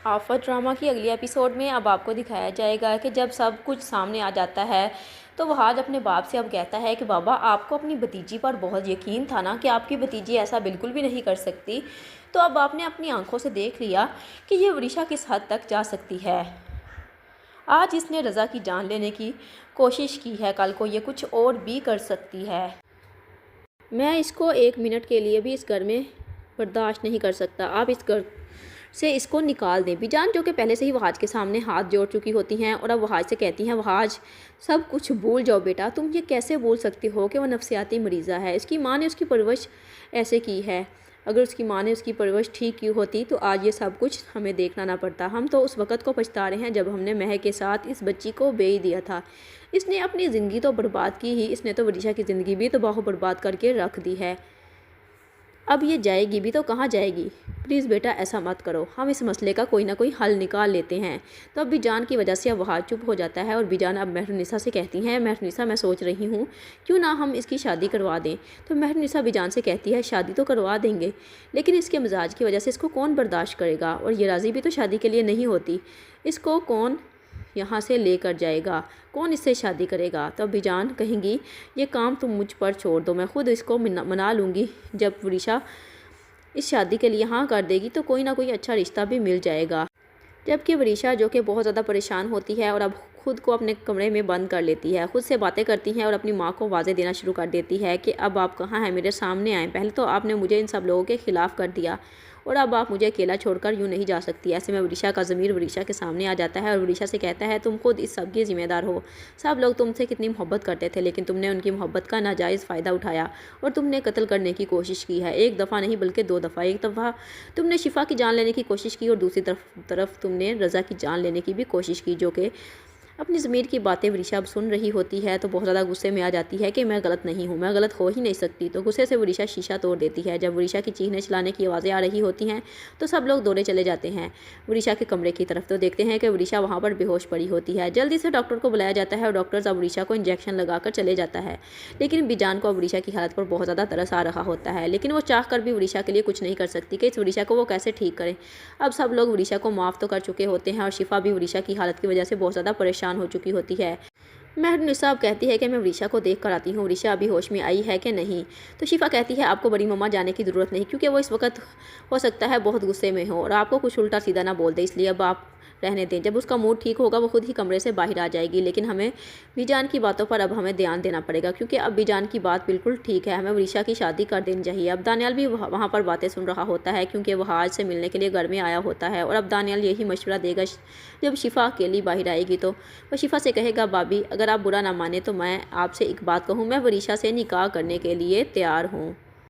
आफत ड्रामा की अगली एपिसोड में अब आपको दिखाया जाएगा कि जब सब कुछ सामने आ जाता है तो वहाज अपने बाप से अब कहता है कि बाबा, आपको अपनी भतीजी पर बहुत यकीन था ना कि आपकी भतीजी ऐसा बिल्कुल भी नहीं कर सकती। तो अब आपने अपनी आंखों से देख लिया कि ये वरिशा किस हद तक जा सकती है। आज इसने रज़ा की जान लेने की कोशिश की है, कल को ये कुछ और भी कर सकती है। मैं इसको 1 मिनट के लिए भी इस घर में बर्दाश्त नहीं कर सकता। आप इस घर से इसको निकाल दें। बीजान जो कि पहले से ही वहाज के सामने हाथ जोड़ चुकी होती हैं और अब वहाज से कहती हैं, वहाज सब कुछ भूल जाओ बेटा, तुम ये कैसे बोल सकती हो कि वह नफसियाती मरीज़ा है। इसकी माँ ने उसकी परवरिश ऐसे की है। अगर उसकी माँ ने उसकी परवरिश ठीक की होती तो आज ये सब कुछ हमें देखना ना पड़ता। हम तो उस वक़्त को पछता रहे हैं जब हमने महक के साथ इस बच्ची को बेच दिया था। इसने अपनी ज़िंदगी तो बर्बाद की ही, इसने तो वरिशा की ज़िंदगी भी तबाह बर्बाद करके रख दी है। अब ये जाएगी भी तो कहाँ जाएगी। प्लीज़ बेटा ऐसा मत करो, हम इस मसले का कोई ना कोई हल निकाल लेते हैं। तो अब बीजान की वजह से अब वहाज चुप हो जाता है और बीजान अब महरुनिसा से कहती हैं, महरुनिसा मैं सोच रही हूँ क्यों ना हम इसकी शादी करवा दें। तो महरुनिसा बीजान से कहती है, शादी तो करवा देंगे लेकिन इसके मिजाज की वजह से इसको कौन बर्दाश्त करेगा, और ये राज़ी भी तो शादी के लिए नहीं होती। इसको कौन यहाँ से लेकर जाएगा, कौन इससे शादी करेगा। तो बीजान कहेंगी, ये काम तुम मुझ पर छोड़ दो, मैं खुद इसको मना लूँगी। जब वरिशा इस शादी के लिए हाँ कर देगी तो कोई ना कोई अच्छा रिश्ता भी मिल जाएगा। जबकि वरिशा जो कि बहुत ज़्यादा परेशान होती है और अब खुद को अपने कमरे में बंद कर लेती है, खुद से बातें करती हैं और अपनी माँ को आवाज़ें देना शुरू कर देती है कि अब आप कहाँ हैं, मेरे सामने आएँ। पहले तो आपने मुझे इन सब लोगों के ख़िलाफ़ कर दिया और अब आप मुझे अकेला छोड़कर यूँ नहीं जा सकती। ऐसे में वरिशा का ज़मीर वरिशा के सामने आ जाता है और वरिशा से कहता है, तुम खुद इस सब की ज़िम्मेदार हो। सब लोग तुमसे कितनी मोहब्बत करते थे लेकिन तुमने उनकी मोहब्बत का नाजायज़ फ़ायदा उठाया और तुमने कत्ल करने की कोशिश की है। 1 दफ़ा नहीं बल्कि 2 दफ़ा। एक दफ़ा तुमने शिफा की जान लेने की कोशिश की और दूसरी तरफ तुमने रज़ा की जान लेने की भी कोशिश की। जो कि अपनी ज़मीर की बातें वरिशा अब सुन रही होती है तो बहुत ज़्यादा गुस्से में आ जाती है कि मैं गलत नहीं हूँ, मैं गलत हो ही नहीं सकती। तो गुस्से से वरिशा शीशा तोड़ देती है। जब वरिशा की चीखने चिल्लाने की आवाज़ें आ रही होती हैं तो सब लोग दौड़े चले जाते हैं वरिशा के कमरे की तरफ। तो देखते हैं कि वरिशा वहाँ पर बेहोश पड़ी होती है। जल्दी से डॉक्टर को बुलाया जाता है और डॉक्टर अब वरिशा को इंजेक्शन लगाकर चले जाता है। लेकिन बीजान को अब वरिशा की हालत पर बहुत ज़्यादा तरस आ रहा होता है, लेकिन वो चाह कर भी वरिशा के लिए कुछ नहीं कर सकती कि इस वरिशा को वो कैसे ठीक करें। अब सब लोग वरिशा को माफ़ तो कर चुके होते हैं और शिफा भी वरिशा की हालत की वजह से बहुत ज़्यादा परेशान हो चुकी होती है। महरुनिसा अब कहती है कि मैं वरिशा को देख कर आती हूँ, वरिशा अभी होश में आई है कि नहीं। तो शिफा कहती है, आपको बड़ी मम्मा जाने की ज़रूरत नहीं, क्योंकि वो इस वक्त हो सकता है बहुत गुस्से में हो और आपको कुछ उल्टा सीधा ना बोल दे, इसलिए अब आप रहने दें। जब उसका मूड ठीक होगा वो खुद ही कमरे से बाहर आ जाएगी। लेकिन हमें बीजान की बातों पर अब हमें ध्यान देना पड़ेगा, क्योंकि अब बीजान की बात बिल्कुल ठीक है, हमें वरिशा की शादी कर देनी चाहिए। अब दानियाल भी वहाँ पर बातें सुन रहा होता है, क्योंकि वह आज से मिलने के लिए घर में आया होता है। और अब दानियाल यही मशवरा देगा जब शिफा अकेली बाहर आएगी तो वह शिफा से कहेगा, भाभी अगर आप बुरा ना माने तो मैं आपसे एक बात कहूँ, मैं वरिशा से निकाह करने के लिए तैयार हूँ।